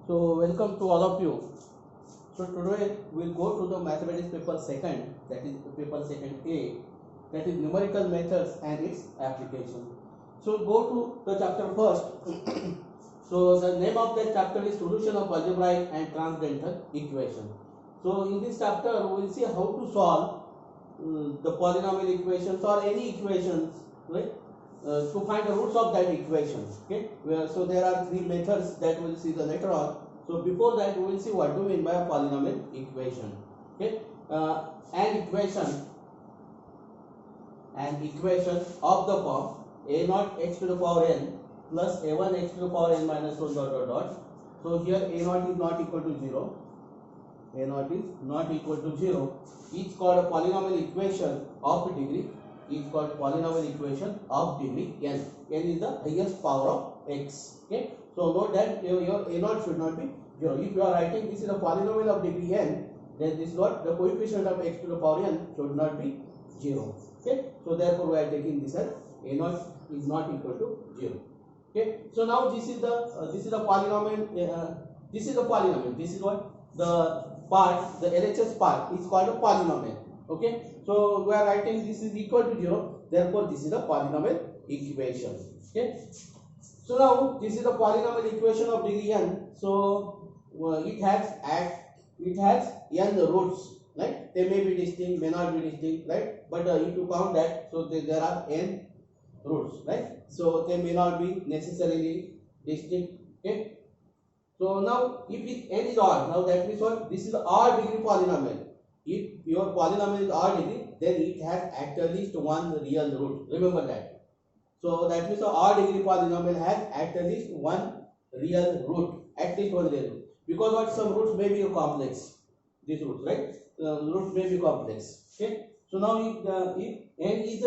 So welcome to all of you. So today we will go to the mathematics paper second, that is paper second A, that is numerical methods and its application. So go to the chapter first. So the name of that chapter is Solution of Algebraic and Transcendental Equation. So in this chapter we will see how to solve the polynomial equations or any equations, right? To find the roots of that equation. Okay, so there are three methods that we will see the later on. So before that we will see what do we mean by a polynomial equation. Okay, an equation of the form a naught x to the power n plus a1 x to the power n minus 1 dot dot dot. So here a naught is not equal to 0. A naught is not equal to 0 is called a polynomial equation of degree is called polynomial equation of degree n. N is the highest power of x. Okay, so note that your a naught should not be 0. If you are writing this is a polynomial of degree n, then this is what the coefficient of x to the power n should not be 0. Okay, so therefore we are taking this as a naught is not equal to 0. Okay, so now this is the polynomial. This is the polynomial. This is what the part, the LHS part is called a polynomial. Okay, so we are writing this is equal to 0, therefore this is the polynomial equation. Okay, so now this is the polynomial equation of degree n. So it has n roots, right? They may be distinct, may not be distinct, right? But if you count that, so there are n roots, right? So they may not be necessarily distinct. Okay, so now if it n is odd, now that means what? This is odd degree polynomial. If your polynomial is odd degree, then it has at least one real root. Remember that. So that means an odd degree polynomial has at least one real root. At least one real root. Because what, some roots may be complex. These roots, right? Roots may be complex. Okay. So now if n is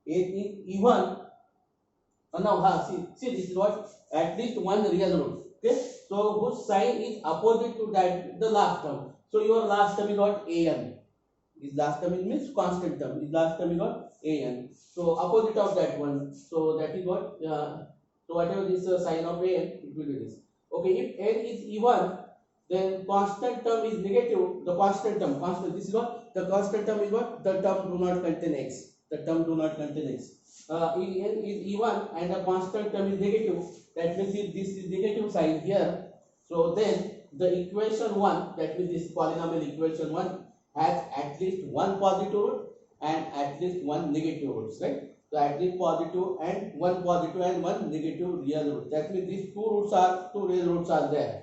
even, now see this is what, at least one real root. Okay, so whose sign is opposite to that, the last term. So your last term is what, an. This last term means constant term. This last term is what, an. So opposite of that one. So that is what. So whatever this sign of an, it will be this. Okay, if n is even, then constant term is negative. The constant term, This is what, the constant term is what, the term do not contain x. The term do not contain x. If n is even and the constant term is negative, that means if this is negative sign here, so then the equation 1, that means this polynomial equation 1 has at least one positive root and at least one negative root, right? So at least positive and one negative real root. That means these two real roots are there.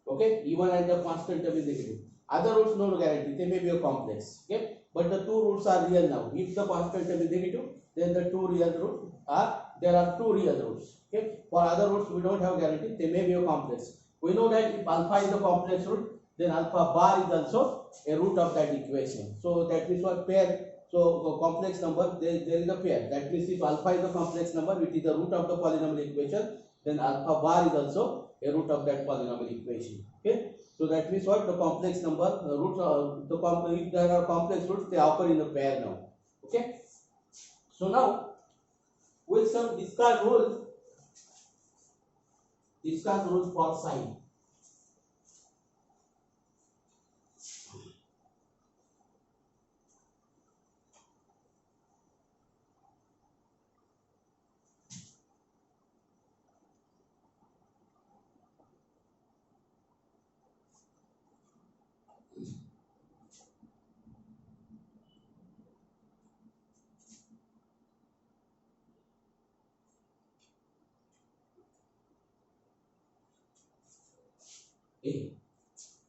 Okay, even and the constant term is negative. Other roots no guarantee, they may be a complex. Okay, but the two roots are real now. If the constant term is negative, then the two real roots are, there are two real roots. Okay, for other roots we don't have guarantee, they may be a complex. We know that if alpha is a complex root, then alpha bar is also a root of that equation. So that means what, pair. So complex number, there is a pair. That means if alpha is a complex number, which is the root of the polynomial equation, then alpha bar is also a root of that polynomial equation. Okay, so that means what, the complex number roots if there are complex roots, they occur in a pair now. Okay, so now with some discard rules for sign.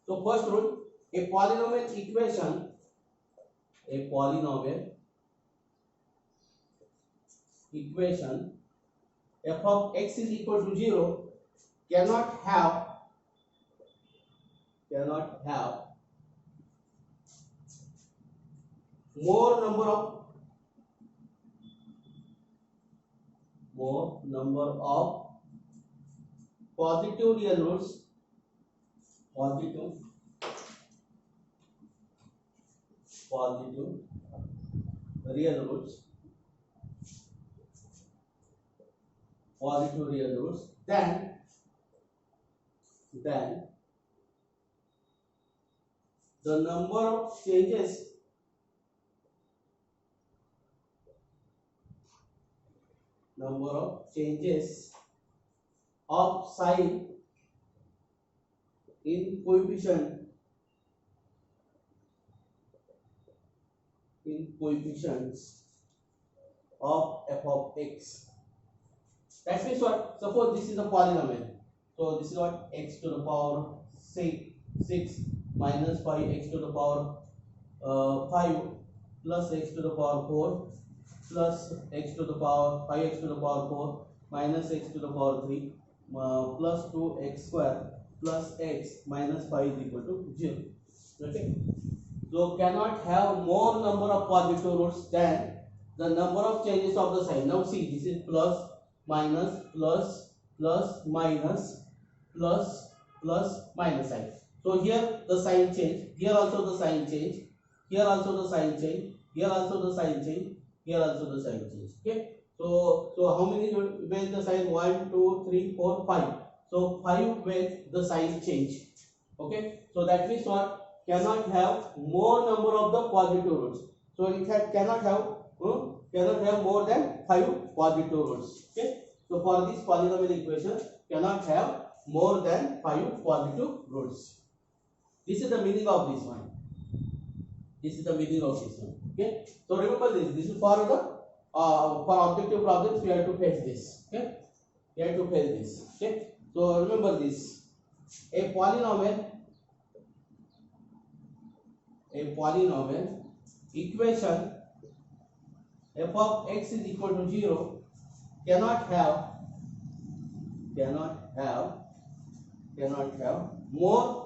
So first rule, a polynomial equation f of x is equal to 0 cannot have more number of positive real roots positive real roots than then the number of changes of sign in coefficients of f of x. That means what? Suppose this is a polynomial. So this is what? X to the power 6 minus 5x to the power 5 plus x to the power 4 plus x to the power 5x to the power 4 minus x to the power 3 plus 2x square plus x minus 5 is equal to 0. Okay. So cannot have more number of positive roots than the number of changes of the sign. Now see, this is plus, minus, plus, plus, minus, plus, plus, minus sign. So here the sign change, here also the sign change, here also the sign change, here also the sign change, here also the sign change. Okay. So how many ways the sign? 1, 2, 3, 4, 5. So 5 ways the sign change. Okay. So that means what? Cannot have more number of the positive roots. So it cannot have more than 5 positive roots. Okay. So for this polynomial equation, cannot have more than 5 positive roots. This is the meaning of this one. Okay. So remember this. This is for the for objective problems. We have to face this. Okay. Okay. So remember this. A polynomial equation f of x is equal to 0 cannot have more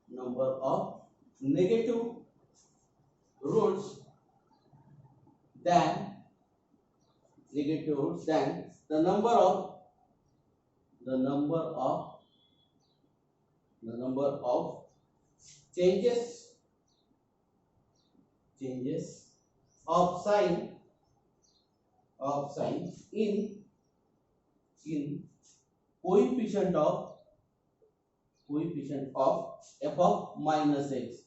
number of negative roots than the number of changes of sign in coefficient of f of minus x.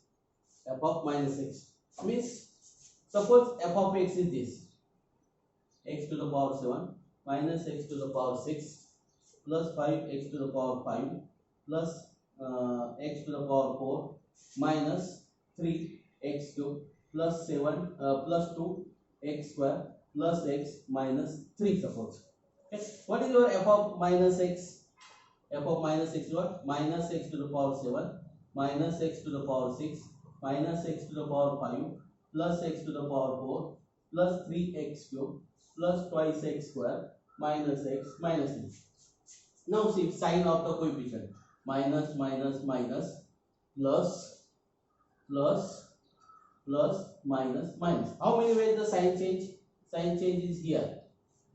Means suppose f of x is this, x to the power 7 minus x to the power 6 plus 5x to the power 5 plus x to the power 4 minus 3x cube plus 7 plus 2x square plus x minus 3, suppose. Okay. What is your f of minus x? F of minus x is what? Minus x to the power 7 minus x to the power 6 minus x to the power 5 plus x to the power 4 plus 3x cube plus twice x square minus x minus 3. Now see sign of the coefficient. Minus minus minus plus plus plus minus minus. How many ways the sign change? Sign change is here.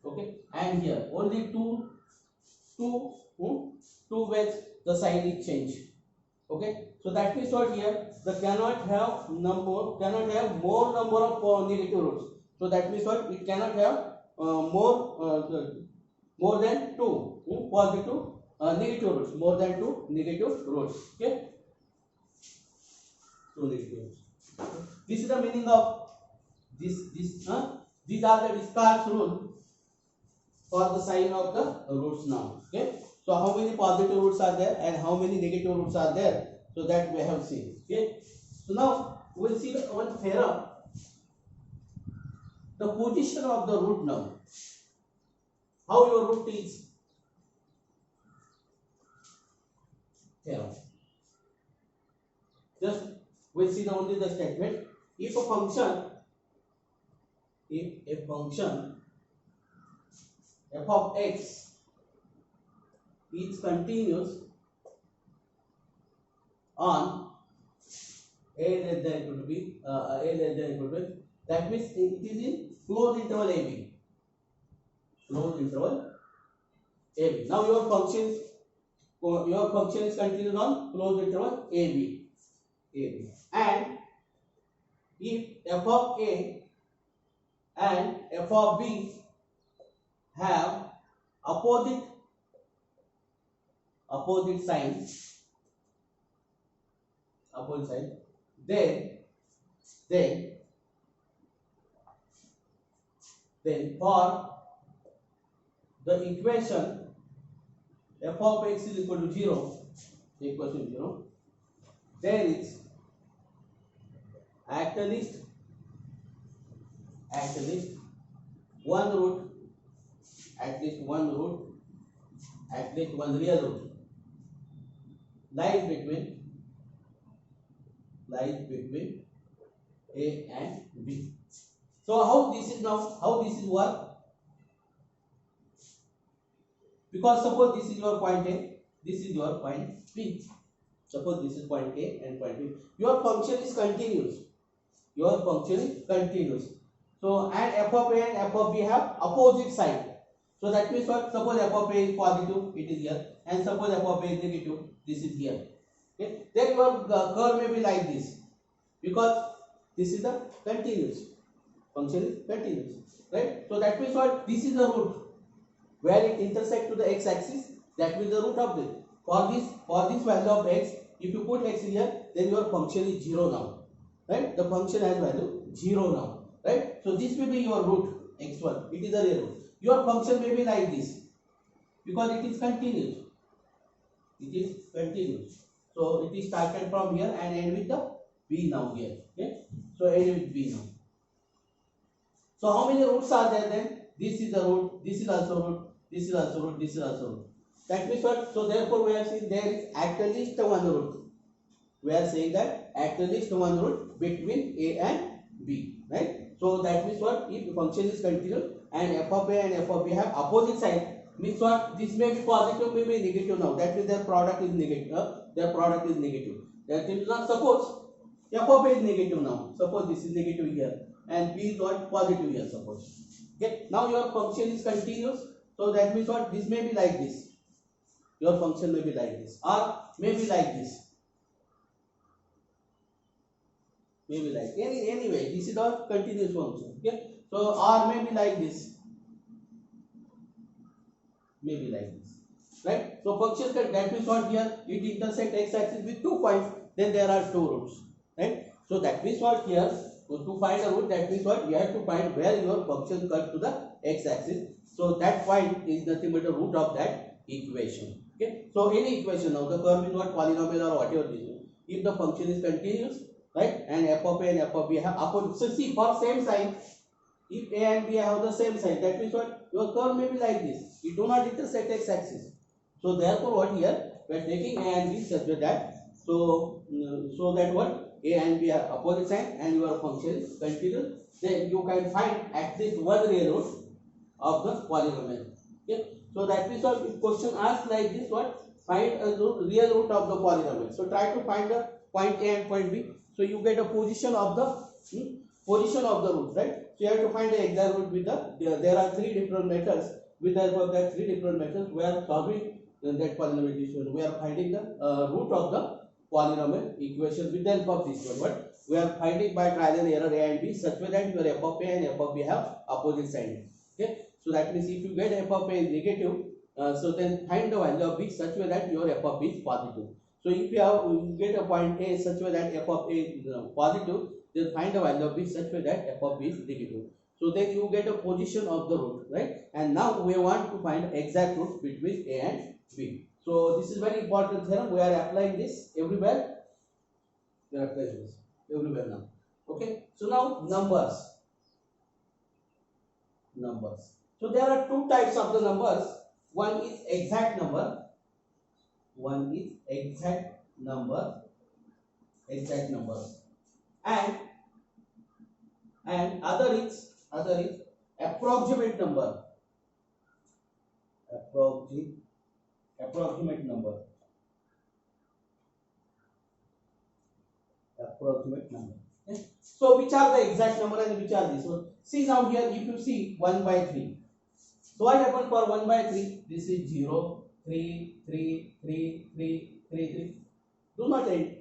Okay, and here only two ways the sign is change. Okay, so that means what here the cannot have more number of negative roots. So that means what it cannot have more than 2 positive negative roots, more than 2 negative roots. Okay, 2 negative roots. This is the meaning of this. These are the discards rule for the sign of the roots now. Okay, so how many positive roots are there and how many negative roots are there? So that we have seen. Okay, so now we will see the one theorem. The position of the root now. How your root is. Theorem. Just we will see only the statement. If a function f of x is continuous on a less than equal to b, that means it is in closed interval AB. Now your function is continuous on closed interval AB. And if f of a and f of b have opposite sign, then then for the equation f of x is equal to 0, equation 0, there is at least one root, at least one real root lies between a and b. So how this is work? Because suppose this is your point A, this is your point B. Suppose this is point A and point B. Your function is continuous. So and f of A and f of B have opposite side. So that means what? Suppose f of A is positive, it is here, and suppose f of A is negative, this is here. Okay? Then your curve may be like this, because this is the continuous. Function is continuous, right? So that means what? This is the root where it intersects to the x-axis. That means the root of this. For this value of x, if you put x here, then your function is 0 now, right? The function has value 0 now, right? So this will be your root x1. It is the real root. Your function may be like this, because it is continuous. So it is started from here and end with the b now here. Okay? So end with b now. So how many roots are there then? This is the root, this is also root, this is also root, this is also root. That means what? So therefore we are saying there is at least one root. We are saying that at least one root between a and b, right? So that means what? If the function is continuous and f of a and f of b have opposite sign, means what? This may be positive, may be negative now. That means their product is negative. That means not, suppose f of a is negative now. Suppose this is negative here and b is not positive here, suppose. Okay, now your function is continuous, so that means what? This may be like this. Your function may be like this, or maybe like this. Maybe like anyway, this is our continuous function. Okay, so or maybe like this. Maybe like this, right? So function that means what? Here it intersects x-axis with 2 points. Then there are 2 roots, right? So that means what? Here, so to find a root, that means what? We have to find where your function cuts to the x-axis. So that point is nothing but the root of that equation. Okay. So any equation now, the curve is not polynomial or whatever this is. If the function is continuous, right, and f of a and f of b have opposite. So see, for same sign, if a and b have the same sign, that means what? Your curve may be like this. You do not intersect x-axis. So therefore, what here? We are taking a and b such that so that what? A and b are opposite sign and your function is continuous. Then you can find at least one real root of the polynomial. Okay. So that means what? If question asks like this, what? Find a real root of the polynomial. So try to find the point A and point B. So you get a position of the root, right? So you have to find the exact root with there are 3 different methods. With the help of that 3 different methods, we are solving that polynomial equation. We are finding the root of the polynomial equation with the help of this one. But we are finding by trial and error a and b such way that your f of a and f of b have opposite sign. Okay, so that means if you get f of a is negative, so then find the value of b such way that your f of b is positive. So if you get a point a such way that f of a is positive, then find the value of b such way that f of b is negative. So then you get a position of the root, right? And now we want to find exact root between a and b. So this is very important theorem. We are applying this everywhere. We are applying this everywhere now. Okay. So now numbers. So there are 2 types of the numbers. One is exact number. And other is approximate number. Approximate number. Okay. So which are the exact number and which are these? So see now here, if you see 1 by 3. So what happened for 1 by 3? This is 0, 3, 3, 3, 3, 3, 3. Do not end,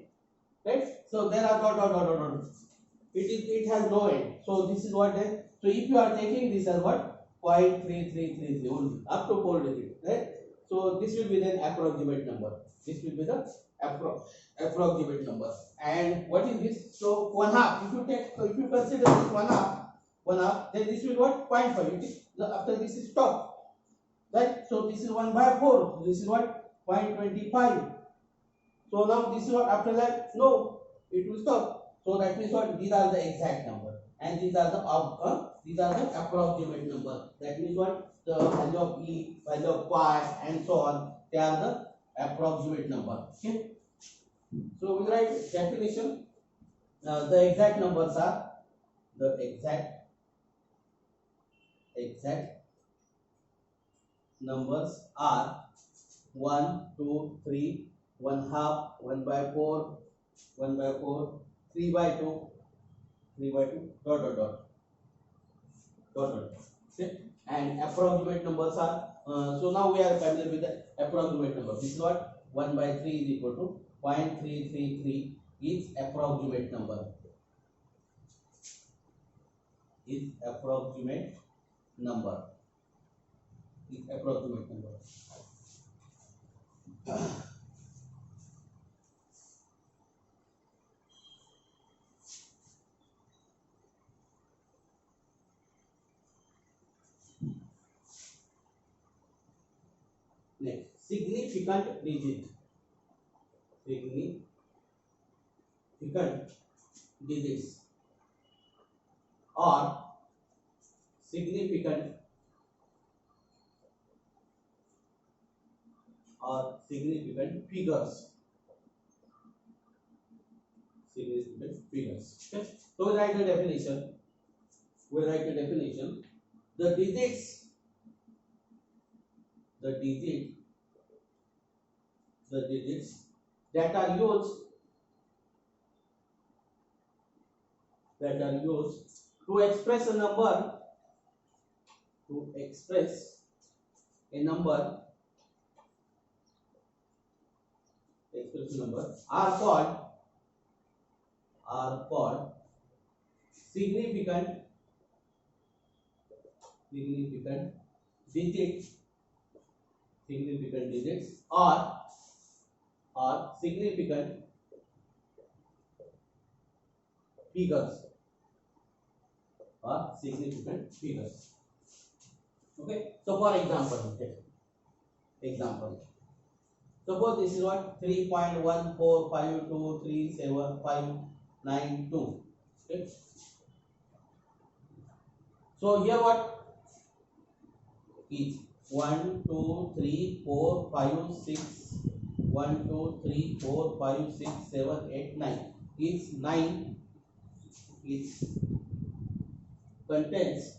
right? So there are dot. It has no end. So this is what then. So if you are taking this as what? 0.3333 only up to 4 digit, right? So this will be the approximate number. This will be the approximate number. And what is this? So 1/2. If you consider this 1/2, then this will what? 0.5. It is after this is stop, right? So this is 1/4. This is what? 0.25. So now this is what after that? No, it will stop. So that means what? These are the exact number, and these are the approximate number. That means what? The value of e, value of pi, and so on. They are the approximate number. Okay. So we write definition. The exact numbers are the exact numbers are 1, 2, 3, 1/2, 1/4, 1/4, 3/2, 3/2, dot dot dot dot dot. Okay. And approximate numbers are so now we are familiar with the approximate number. This is what 1/3 is equal to 0.333 is approximate number. Is approximate number. Is approximate number. Next, significant digit. Significant digits or significant figures. Significant figures. Okay. So we write the definition. The digits that are used to express a number are called significant digits or significant figures Okay. So for example, suppose this is what 3.145237592. Okay. So here what is 1 2 3 4 5 6 1 2 3 4 5 6 7 8 9 is 9 is contains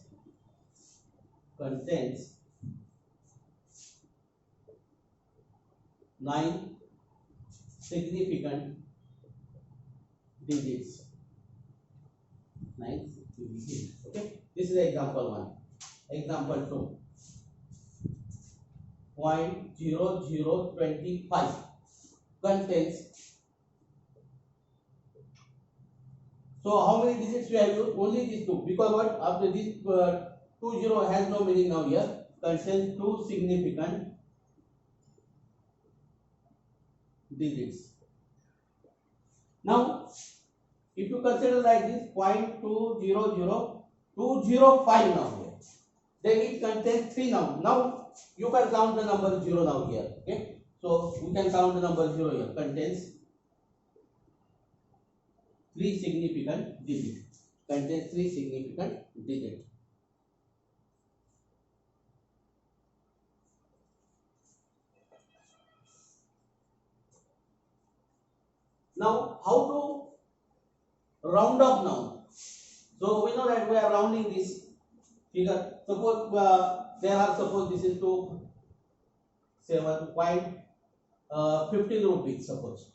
9 significant digits. 9 significant digits. Okay. This is example 1. Example 2. 0.0025 contains. So how many digits we have used? Only these two, because what after this 20 has no meaning now here. Contains 2 significant digits. Now if you consider like this 0.200205 now here, then it contains 3 now. Now you can count the number 0 now here. Okay, so we can count the number 0 here. Contains 3 significant digits. Now how to round up now? So we know that we are rounding this figure. Suppose suppose this is to 7.15 rupees. Suppose.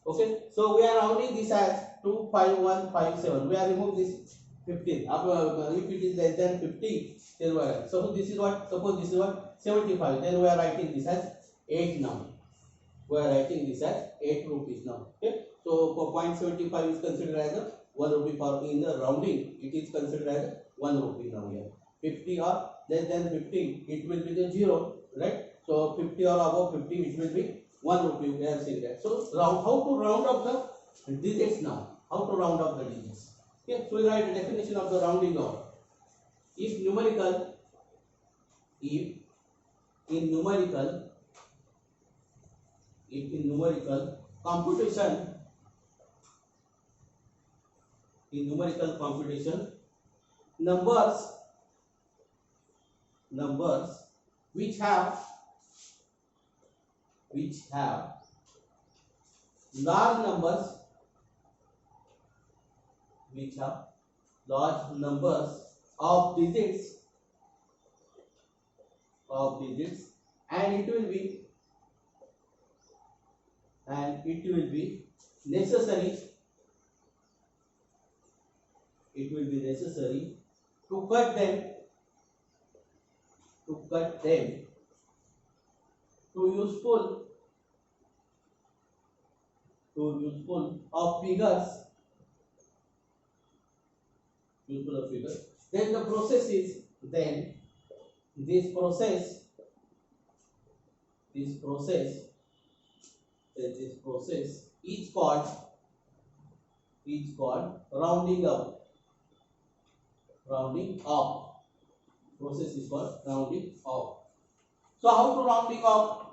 Okay. So we are rounding this as 25157. We are remove this 15. If it is less than 50, then we are. Suppose this is what 75. Then we are writing this as 8 now. We are writing this as 8 rupees now. Okay. So for 0.75 is considered as a 1 rupee for in the rounding. It is considered as 1 rupee now here. 50 or less than 50, it will be the 0, right? So 50 or above 50, it will be 1 rupee. We have seen that. So how to round up the digits now? How to round up the digits? Okay, so we write the definition of the rounding off. If numerical, if in numerical computation, numbers which have large numbers of digits, and it will be necessary to cut them to useful of figures, then the process is this process is called rounding up. Process is called rounding off. So how to rounding off?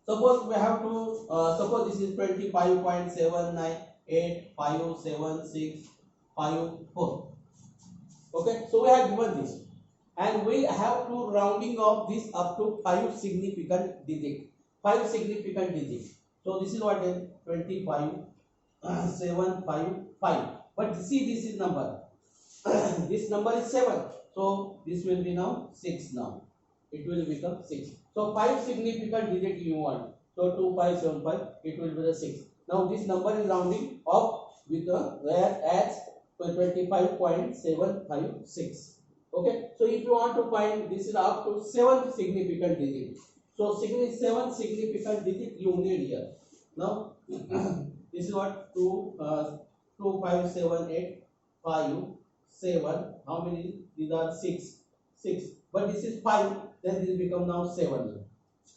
Suppose we have to suppose this is 25.798576554. Okay, so we have given this, and we have to rounding off this up to 5 significant digits. So this is what is 25,755. But see, this is number. This number is 7. So this will be now 6 now. It will become 6. So 5 significant digits you want. So 2575, it will be the 6. Now this number is rounding off with the whereas 25.756. Okay. So if you want to find, this is up to 7 significant digits. So 7 significant digits you need here. Now this is what 25785 how many? These are 6. But this is 5, then this become now 7.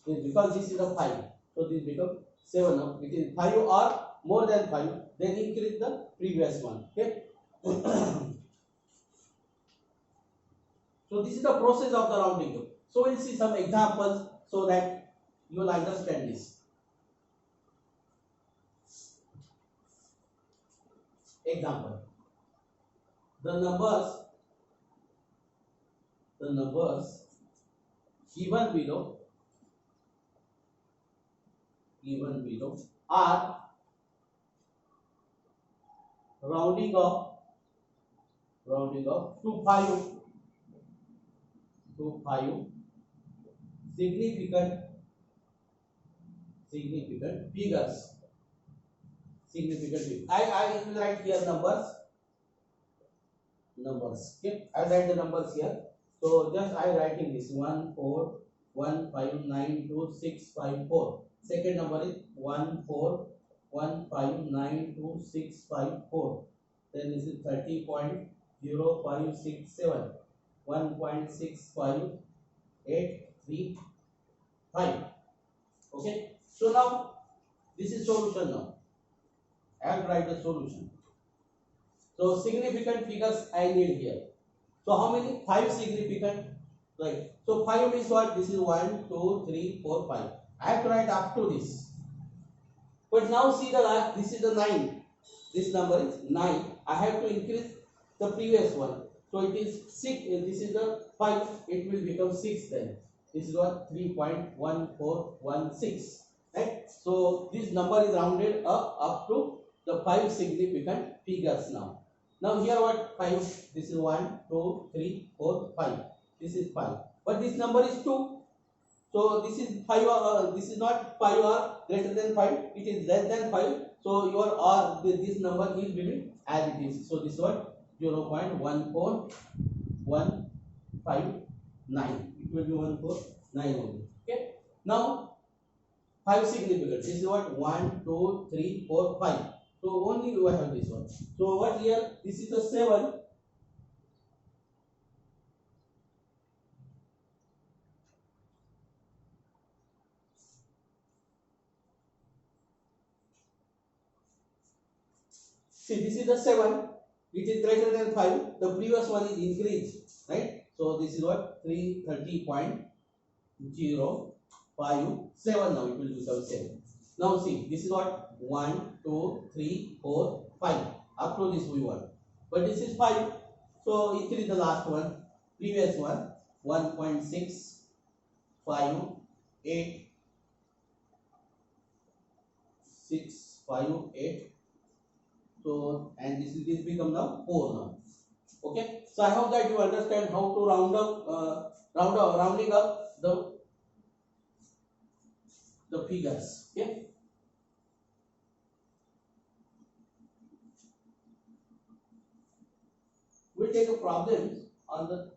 Because this is a 5, so this become 7 now. It is 5 or more than 5, then increase the previous one. Okay. So this is the process of the rounding up. So we'll see some examples so that you will understand this. Example: the numbers given below are rounding off to 5 significant figures. I will write here numbers. Okay, I write the numbers here. So just I writing this 141592654. Second number is 141592654. Then this is 30.0567, 1.65835. Okay. So now this is solution now. I will write the solution. So significant figures I need here. So how many? 5 significant, right? So 5 means what? This is 1, 2, 3, 4, 5. I have to write up to this. But now see the last, this is the 9. This number is 9. I have to increase the previous one. So it is 6. This is the 5. It will become 6 then. This is what? 3.1416. Right? So this number is rounded up to the 5 significant figures now. Now here what? 5. This is 1, 2, 3, 4, 5. This is 5. But this number is 2. So this is 5 or this is not 5 or greater than 5. It is less than 5. So your or this number is given as it is. So this is what? 0.14159. It will be 149 only. Okay. Now 5 significant. This is what? 1, 2, 3, 4, 5. So only you have this one. So what here? This is the 7. See, this is the 7. It is greater than 5. The previous one is increased, right? So this is what 330.057. Now it will become 7. Now see, this is what 1, 2, 3, 4, 5. Up to this we want, but this is 5. So increase the last one, previous one, 1.658. So and this become now 4 now. Okay. So I hope that you understand how to rounding up the figures. Okay. We'll take a problem on the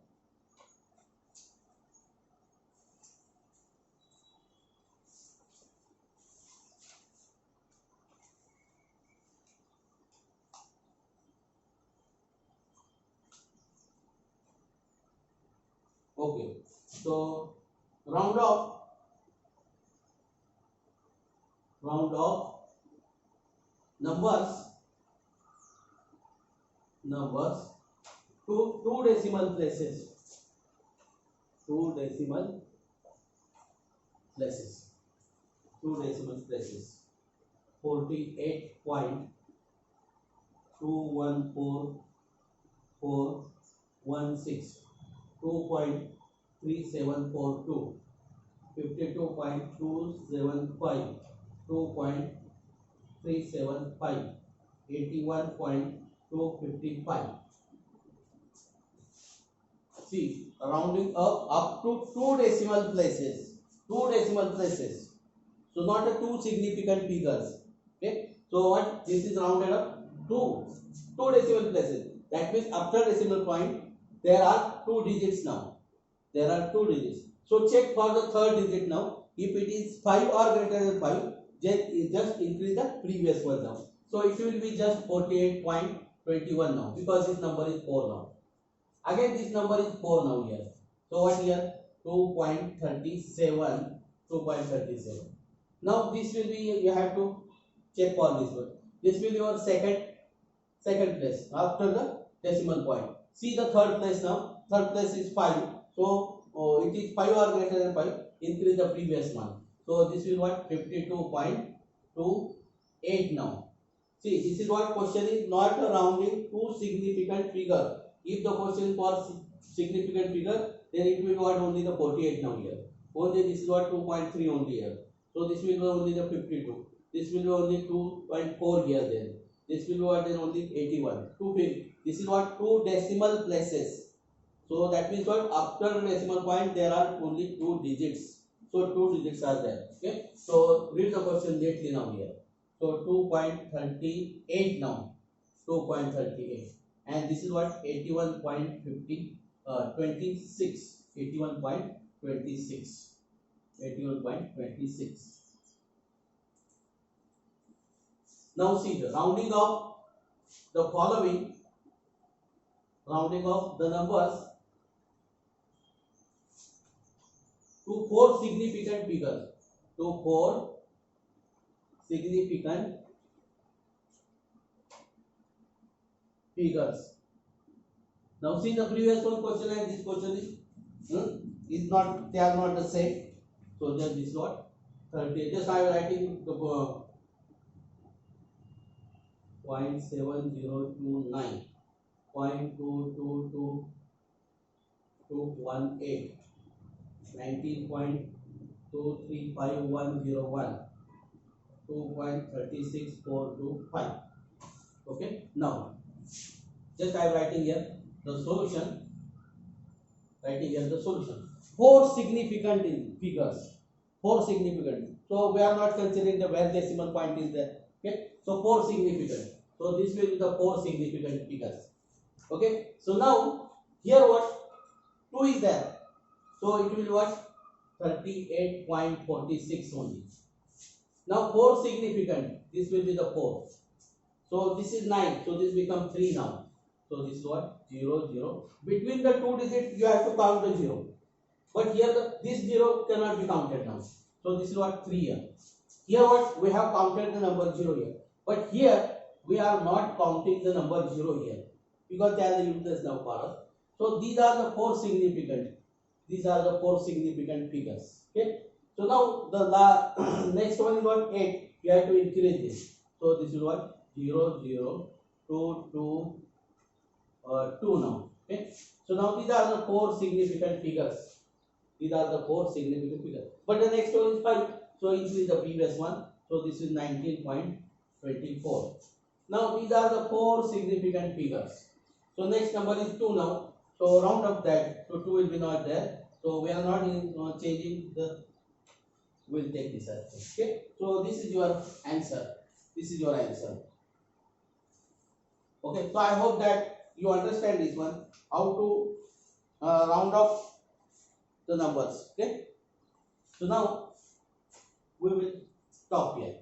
okay. So round off numbers to two decimal places. 48.214416, 2.3742, 52.275, 2.375, 81.255. See, rounding up to two decimal places. So not a two significant figures. Okay. So what? This is rounded up two decimal places. That means after decimal point there are two digits now. So check for the third digit now. If it is 5 or greater than 5, just increase the previous one now. So it will be just 48.21 now, because this number is 4 now. Again this number is 4 now here. So what here? 2.37. Now this will be, you have to check for this one. This will be your second place after the decimal point. See the third place now. Third place is 5. So it is 5 or greater than 5. Increase the previous one. So this will what? 52.28 now. See, this is what question is not rounding to significant figure. If the question for significant figure, then it will what? Only the 48 now here. Only this is what? 2.3 only here. So this will be only the 52. This will be only 2.4 here then. This will be what? Then only 81. This is what? Two decimal places. So that means what? After the decimal point there are only two digits. So two digits are there. Okay. So read the question neatly now here. So 2.38 now. 2.38. And this is what? 81.26. 81.26. Now see the rounding of the following, rounding of the numbers to four significant figures. Now see the previous one question and this question is not, they are not the same. So just this what? 30. Just I am writing the 0.7029, 0.222 to 18, 19.235101, 2.36425. Okay. Now just I am writing here the solution. Four significant figures. So we are not considering the where decimal point is there. Okay. So four significant. So this will be the four significant figures. Okay. So now here what? 2 is there. So it will be what? 38.46 only. Now 4 significant. This will be the 4. So this is 9. So this becomes 3 now. So this is what? 0, 0. Between the two digits you have to count the 0. But here this 0 cannot be counted now. So this is what? 3 here. Here what? We have counted the number 0 here. But here we are not counting the number 0 here because they are the useless now for us. So these are the four significant. These are the four significant figures. Okay. So now the next one is what 8. We have to increase this. So this is what 0 0 2 2 2 now. Okay. So now these are the four significant figures. These are the four significant figures. But the next one is 5. So increase the previous one. So this is 19.24. Now these are the four significant figures. So next number is 2 now. So round up that. So 2 will be not there. So we are not changing the. We'll take this as okay. So this is your answer. This is your answer. Okay. So I hope that you understand this one. How to round up the numbers. Okay. So now we will stop here.